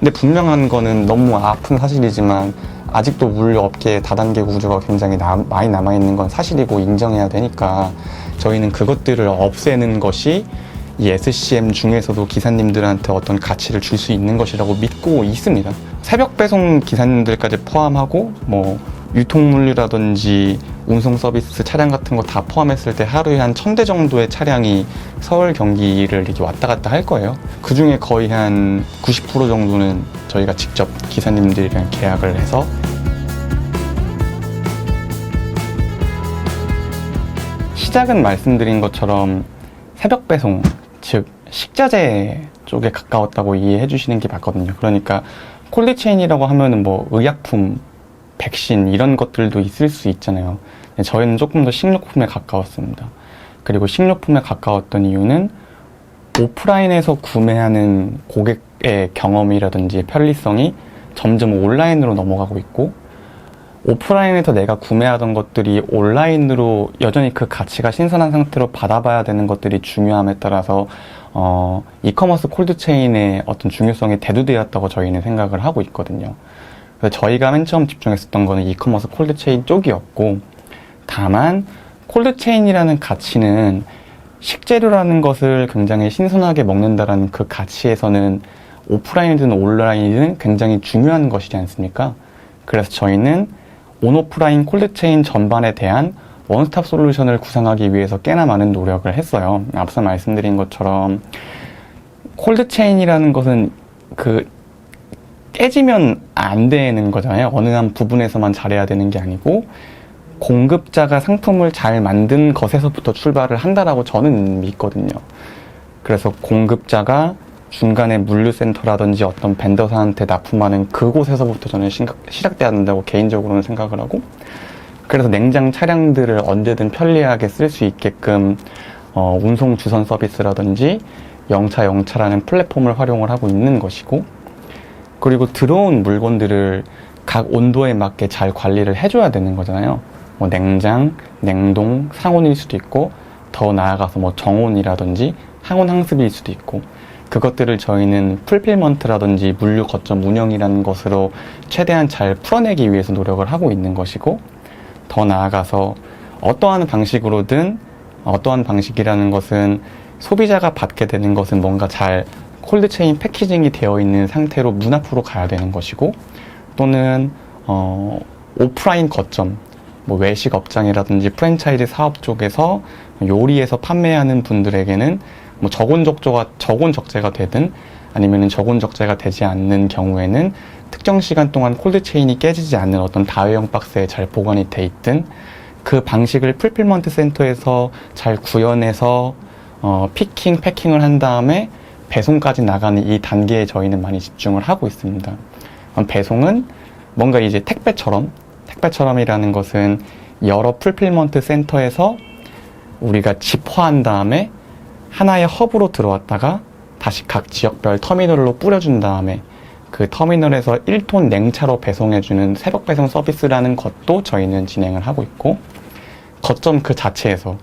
근데 분명한 거는 너무 아픈 사실이지만 아직도 물류업계의 다단계 구조가 굉장히 많이 남아있는 건 사실이고 인정해야 되니까 저희는 그것들을 없애는 것이 이 SCM 중에서도 기사님들한테 어떤 가치를 줄 수 있는 것이라고 믿고 있습니다. 새벽 배송 기사님들까지 포함하고 뭐 유통물류라든지 운송 서비스 차량 같은 거 다 포함했을 때 하루에 한 1000대 정도의 차량이 서울 경기를 이렇게 왔다 갔다 할 거예요. 그 중에 거의 한 90% 정도는 저희가 직접 기사님들이랑 계약을 해서 시작은 말씀드린 것처럼 새벽 배송, 즉 식자재 쪽에 가까웠다고 이해해 주시는 게 맞거든요. 그러니까 콜드체인이라고 하면은 뭐 의약품, 백신 이런 것들도 있을 수 있잖아요. 저희는 조금 더 식료품에 가까웠습니다. 그리고 식료품에 가까웠던 이유는 오프라인에서 구매하는 고객의 경험이라든지 편리성이 점점 온라인으로 넘어가고 있고, 오프라인에서 내가 구매하던 것들이 온라인으로 여전히 그 가치가 신선한 상태로 받아봐야 되는 것들이 중요함에 따라서 이커머스 콜드체인의 어떤 중요성이 대두되었다고 저희는 생각을 하고 있거든요. 그래서 저희가 맨 처음 집중했었던 거는 이커머스 콜드체인 쪽이었고, 다만 콜드체인이라는 가치는 식재료라는 것을 굉장히 신선하게 먹는다라는 그 가치에서는 오프라인이든 온라인이든 굉장히 중요한 것이지 않습니까? 그래서 저희는 온오프라인 콜드체인 전반에 대한 원스톱 솔루션을 구상하기 위해서 꽤나 많은 노력을 했어요. 앞서 말씀드린 것처럼 콜드체인이라는 것은 깨지면 안 되는 거잖아요. 어느 한 부분에서만 잘해야 되는 게 아니고 공급자가 상품을 잘 만든 것에서부터 출발을 한다라고 저는 믿거든요. 그래서 공급자가 중간에 물류센터라든지 어떤 벤더사한테 납품하는 그곳에서부터 저는 시작돼야 된다고 개인적으로는 생각을 하고, 그래서 냉장 차량들을 언제든 편리하게 쓸 수 있게끔 운송 주선 서비스라든지 영차라는 플랫폼을 활용을 하고 있는 것이고, 그리고 들어온 물건들을 각 온도에 맞게 잘 관리를 해줘야 되는 거잖아요. 뭐 냉장, 냉동, 상온일 수도 있고, 더 나아가서 뭐 정온이라든지 항온 항습일 수도 있고, 그것들을 저희는 풀필먼트라든지 물류 거점 운영이라는 것으로 최대한 잘 풀어내기 위해서 노력을 하고 있는 것이고, 더 나아가서 어떠한 방식으로든, 어떠한 방식이라는 것은 소비자가 받게 되는 것은 뭔가 잘 콜드체인 패키징이 되어 있는 상태로 문 앞으로 가야 되는 것이고, 또는 오프라인 거점, 뭐 외식 업장이라든지 프랜차이즈 사업 쪽에서 요리해서 판매하는 분들에게는 뭐 저곤적재가 되든 아니면은 저곤적재가 되지 않는 경우에는 특정 시간 동안 콜드체인이 깨지지 않는 어떤 다회용 박스에 잘 보관이 돼 있든, 그 방식을 풀필먼트 센터에서 잘 구현해서 피킹, 패킹을 한 다음에 배송까지 나가는 이 단계에 저희는 많이 집중을 하고 있습니다. 배송은 뭔가 이제 택배처럼이라는 것은 여러 풀필먼트 센터에서 우리가 집화한 다음에 하나의 허브로 들어왔다가 다시 각 지역별 터미널로 뿌려준 다음에 그 터미널에서 1톤 냉차로 배송해주는 새벽 배송 서비스라는 것도 저희는 진행을 하고 있고, 거점 그 자체에서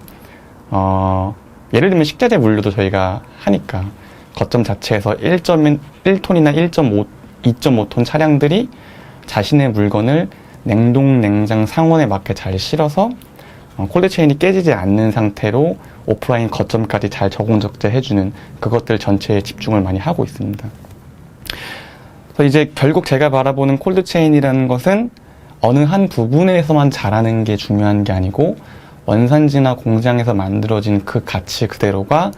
예를 들면 식자재 물류도 저희가 하니까 거점 자체에서 1톤이나 2.5톤 차량들이 자신의 물건을 냉동, 냉장, 상온에 맞게 잘 실어서 콜드체인이 깨지지 않는 상태로 오프라인 거점까지 잘 저공적재 해주는 그것들 전체에 집중을 많이 하고 있습니다. 그래서 이제 결국 제가 바라보는 콜드체인이라는 것은 어느 한 부분에서만 잘하는 게 중요한 게 아니고, 원산지나 공장에서 만들어진 그 가치 그대로가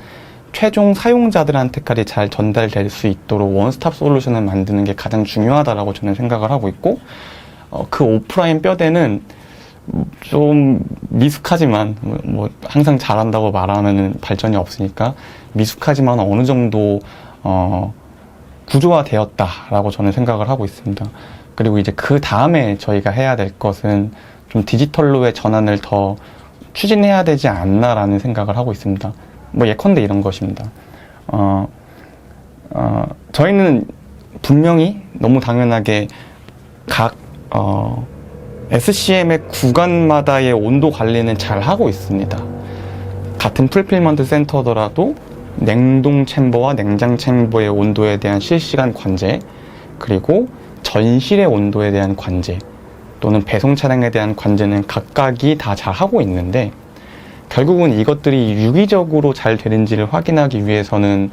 최종 사용자들한테까지 잘 전달될 수 있도록 원스톱 솔루션을 만드는 게 가장 중요하다라고 저는 생각을 하고 있고, 그 오프라인 뼈대는 좀 미숙하지만 뭐 항상 잘한다고 말하면 발전이 없으니까 미숙하지만 어느 정도 구조화되었다라고 저는 생각을 하고 있습니다. 그리고 이제 그 다음에 저희가 해야 될 것은 좀 디지털로의 전환을 더 추진해야 되지 않나라는 생각을 하고 있습니다. 뭐 예컨대 이런 것입니다. 저희는 분명히 너무 당연하게 각 SCM의 구간마다의 온도 관리는 잘 하고 있습니다. 같은 풀필먼트 센터더라도 냉동 챔버와 냉장 챔버의 온도에 대한 실시간 관제, 그리고 전실의 온도에 대한 관제 또는 배송 차량에 대한 관제는 각각이 다 잘 하고 있는데, 결국은 이것들이 유기적으로 잘 되는지를 확인하기 위해서는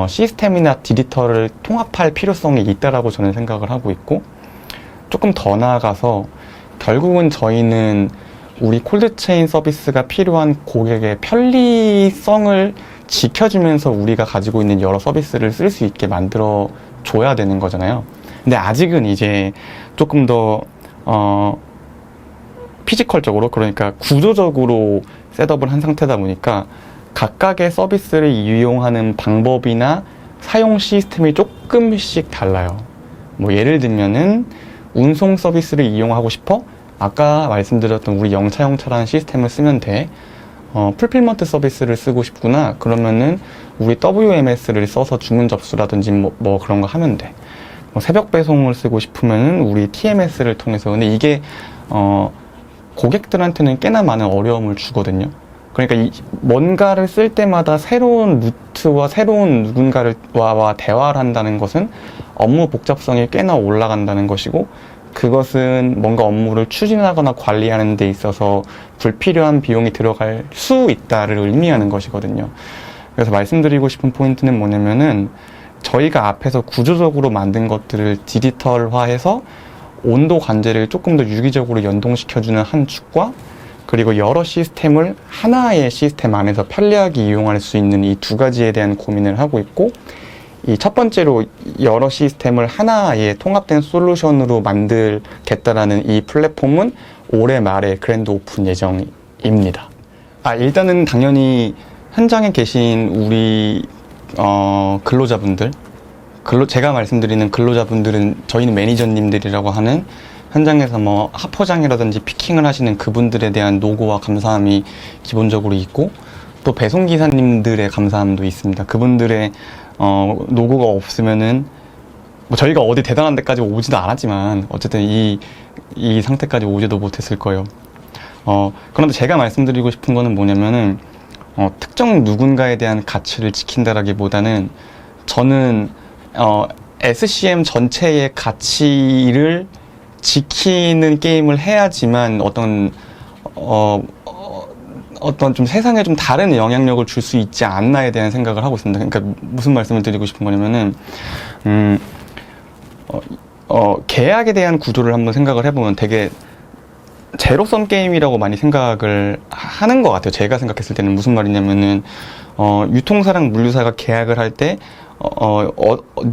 시스템이나 디지털을 통합할 필요성이 있다라고 저는 생각을 하고 있고, 조금 더 나아가서 결국은 저희는 우리 콜드체인 서비스가 필요한 고객의 편리성을 지켜주면서 우리가 가지고 있는 여러 서비스를 쓸 수 있게 만들어 줘야 되는 거잖아요. 근데 아직은 이제 조금 더 피지컬적으로, 그러니까 구조적으로 셋업을 한 상태다 보니까 각각의 서비스를 이용하는 방법이나 사용 시스템이 조금씩 달라요. 뭐 예를 들면은 운송 서비스를 이용하고 싶어? 아까 말씀드렸던 우리 영차영차라는 시스템을 쓰면 돼. 풀필먼트 서비스를 쓰고 싶구나. 그러면은 우리 WMS를 써서 주문 접수라든지 뭐 그런 거 하면 돼. 새벽 배송을 쓰고 싶으면은 우리 TMS를 통해서. 근데 이게 고객들한테는 꽤나 많은 어려움을 주거든요. 그러니까 뭔가를 쓸 때마다 새로운 루트와 새로운 누군가와 대화를 한다는 것은 업무 복잡성이 꽤나 올라간다는 것이고, 그것은 뭔가 업무를 추진하거나 관리하는 데 있어서 불필요한 비용이 들어갈 수 있다를 의미하는 것이거든요. 그래서 말씀드리고 싶은 포인트는 뭐냐면은, 저희가 앞에서 구조적으로 만든 것들을 디지털화해서 온도 관제를 조금 더 유기적으로 연동시켜주는 한 축과, 그리고 여러 시스템을 하나의 시스템 안에서 편리하게 이용할 수 있는 이 두 가지에 대한 고민을 하고 있고, 이 첫 번째로 여러 시스템을 하나의 통합된 솔루션으로 만들겠다라는 이 플랫폼은 올해 말에 그랜드 오픈 예정입니다. 일단은 당연히 현장에 계신 우리 근로자분들, 제가 말씀드리는 근로자분들은 저희는 매니저님들이라고 하는 현장에서 뭐 하포장이라든지 피킹을 하시는 그분들에 대한 노고와 감사함이 기본적으로 있고, 또 배송기사님들의 감사함도 있습니다. 그분들의 노고가 없으면은 뭐 저희가 어디 대단한 데까지 오지도 않았지만 어쨌든 이 상태까지 오지도 못했을 거예요. 그런데 제가 말씀드리고 싶은 거는 뭐냐면은 특정 누군가에 대한 가치를 지킨다라기보다는 저는 SCM 전체의 가치를 지키는 게임을 해야지만 어떤 좀 세상에 좀 다른 영향력을 줄 수 있지 않나에 대한 생각을 하고 있습니다. 그러니까 무슨 말씀을 드리고 싶은 거냐면은 계약에 대한 구조를 한번 생각을 해보면 되게 제로섬 게임이라고 많이 생각을 하는 것 같아요. 제가 생각했을 때는 무슨 말이냐면은 유통사랑 물류사가 계약을 할 때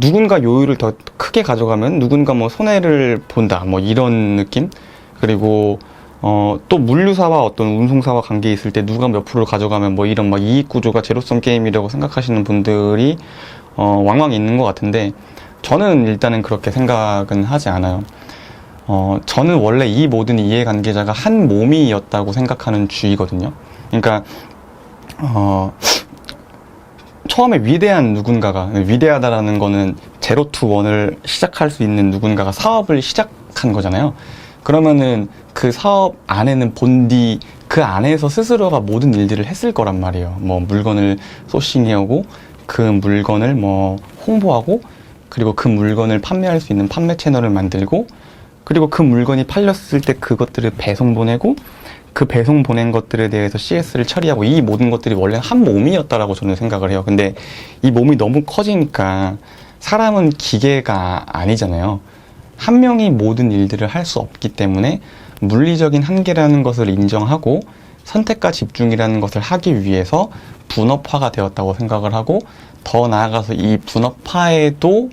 누군가 요율을 더 크게 가져가면 누군가 뭐 손해를 본다, 뭐 이런 느낌. 그리고 또 물류사와 어떤 운송사와 관계 있을 때 누가 몇 프로를 가져가면 뭐 이런 막 이익 구조가 제로섬 게임이라고 생각하시는 분들이 왕왕 있는 것 같은데, 저는 일단은 그렇게 생각은 하지 않아요. 저는 원래 이 모든 이해관계자가 한 몸이었다고 생각하는 주의거든요. 그러니까 처음에 위대한 누군가가, 위대하다라는 거는 제로 투 원을 시작할 수 있는 누군가가 사업을 시작한 거잖아요. 그러면은 그 사업 안에는 본디 그 안에서 스스로가 모든 일들을 했을 거란 말이에요. 뭐 물건을 소싱해오고, 그 물건을 뭐 홍보하고, 그리고 그 물건을 판매할 수 있는 판매 채널을 만들고, 그리고 그 물건이 팔렸을 때 그것들을 배송 보내고, 그 배송 보낸 것들에 대해서 CS를 처리하고, 이 모든 것들이 원래 한 몸이었다라고 저는 생각을 해요. 근데 이 몸이 너무 커지니까 사람은 기계가 아니잖아요. 한 명이 모든 일들을 할 수 없기 때문에 물리적인 한계라는 것을 인정하고 선택과 집중이라는 것을 하기 위해서 분업화가 되었다고 생각을 하고, 더 나아가서 이 분업화에도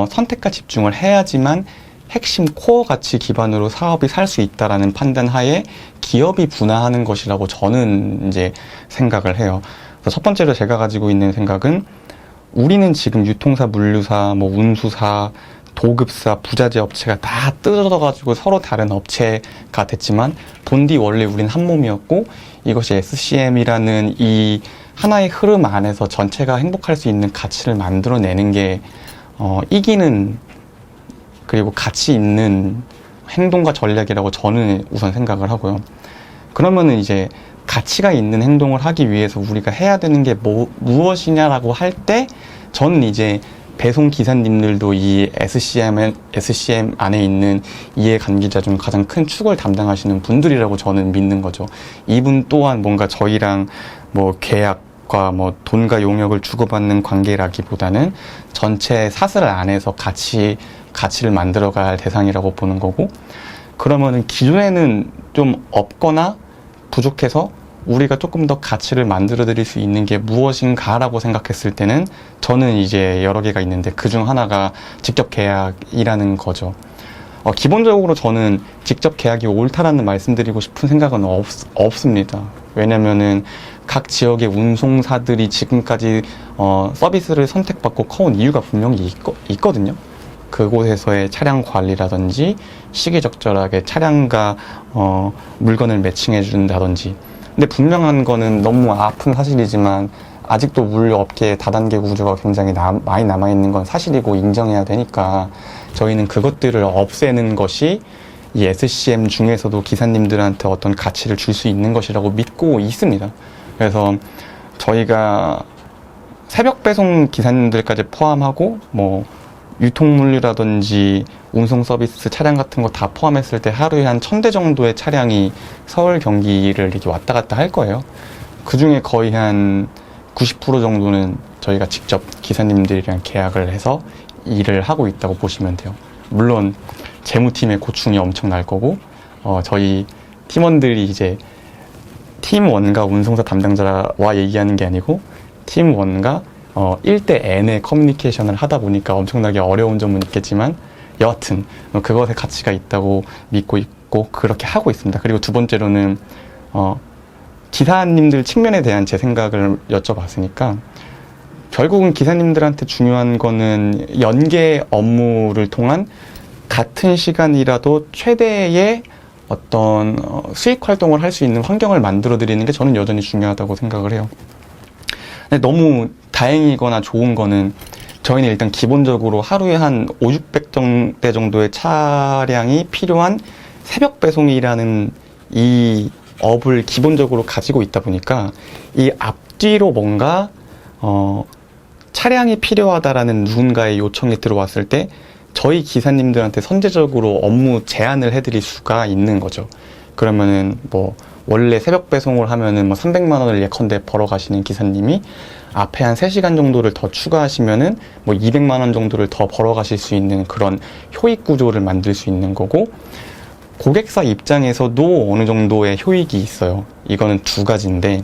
선택과 집중을 해야지만 핵심 코어 가치 기반으로 사업이 살 수 있다라는 판단 하에 기업이 분화하는 것이라고 저는 이제 생각을 해요. 그래서 첫 번째로 제가 가지고 있는 생각은, 우리는 지금 유통사, 물류사, 뭐 운수사, 도급사, 부자재 업체가 다 뜯어져가지고 서로 다른 업체가 됐지만, 본디 원래 우린 한 몸이었고, 이것이 SCM이라는 이 하나의 흐름 안에서 전체가 행복할 수 있는 가치를 만들어내는 게 이기는, 그리고 가치 있는 행동과 전략이라고 저는 우선 생각을 하고요. 그러면은 이제 가치가 있는 행동을 하기 위해서 우리가 해야 되는 게 무엇이냐라고 할 때, 저는 이제 배송 기사님들도 이 SCM 안에 있는 이해관계자 중 가장 큰 축을 담당하시는 분들이라고 저는 믿는 거죠. 이분 또한 뭔가 저희랑 뭐 계약과 뭐 돈과 용역을 주고받는 관계라기보다는 전체 사슬 안에서 가치를 만들어갈 대상이라고 보는 거고, 그러면은 기존에는 좀 없거나 부족해서 우리가 조금 더 가치를 만들어 드릴 수 있는 게 무엇인가라고 생각했을 때는 저는 이제 여러 개가 있는데 그중 하나가 직접 계약이라는 거죠. 기본적으로 저는 직접 계약이 옳다라는 말씀드리고 싶은 생각은 없습니다. 왜냐면은 각 지역의 운송사들이 지금까지 서비스를 선택받고 커온 이유가 분명히 있거든요. 그곳에서의 차량 관리라든지 시기적절하게 차량과 물건을 매칭해 준다든지. 근데 분명한 거는 너무 아픈 사실이지만 아직도 물류업계의 다단계 구조가 굉장히 많이 남아있는 건 사실이고 인정해야 되니까 저희는 그것들을 없애는 것이 이 SCM 중에서도 기사님들한테 어떤 가치를 줄 수 있는 것이라고 믿고 있습니다. 그래서 저희가 새벽 배송 기사님들까지 포함하고 뭐 유통물류라든지 운송 서비스 차량 같은 거 다 포함했을 때 하루에 한 1000대 정도의 차량이 서울 경기를 이렇게 왔다 갔다 할 거예요. 그 중에 거의 한 90% 정도는 저희가 직접 기사님들이랑 계약을 해서 일을 하고 있다고 보시면 돼요. 물론 재무팀의 고충이 엄청 날 거고, 저희 팀원들이 이제 팀1과 운송사 담당자와 얘기하는 게 아니고 팀1과 1대 N의 커뮤니케이션을 하다 보니까 엄청나게 어려운 점은 있겠지만 여하튼 그것에 가치가 있다고 믿고 있고 그렇게 하고 있습니다. 그리고 두 번째로는 기사님들 측면에 대한 제 생각을 여쭤봤으니까 결국은 기사님들한테 중요한 거는 연계 업무를 통한 같은 시간이라도 최대의 어떤 수익 활동을 할 수 있는 환경을 만들어 드리는 게 저는 여전히 중요하다고 생각을 해요. 근데 너무 다행이거나 좋은 거는 저희는 일단 기본적으로 하루에 한 500-600대 정도의 차량이 필요한 새벽 배송이라는 이 업을 기본적으로 가지고 있다 보니까 이 앞뒤로 뭔가 차량이 필요하다라는 누군가의 요청이 들어왔을 때 저희 기사님들한테 선제적으로 업무 제안을 해드릴 수가 있는 거죠. 그러면은 뭐 원래 새벽 배송을 하면은 뭐 300만 원을 예컨대 벌어 가시는 기사님이 앞에 한 3시간 정도를 더 추가하시면은 뭐 200만 원 정도를 더 벌어 가실 수 있는 그런 효익 구조를 만들 수 있는 거고, 고객사 입장에서도 어느 정도의 효익이 있어요. 이거는 두 가지인데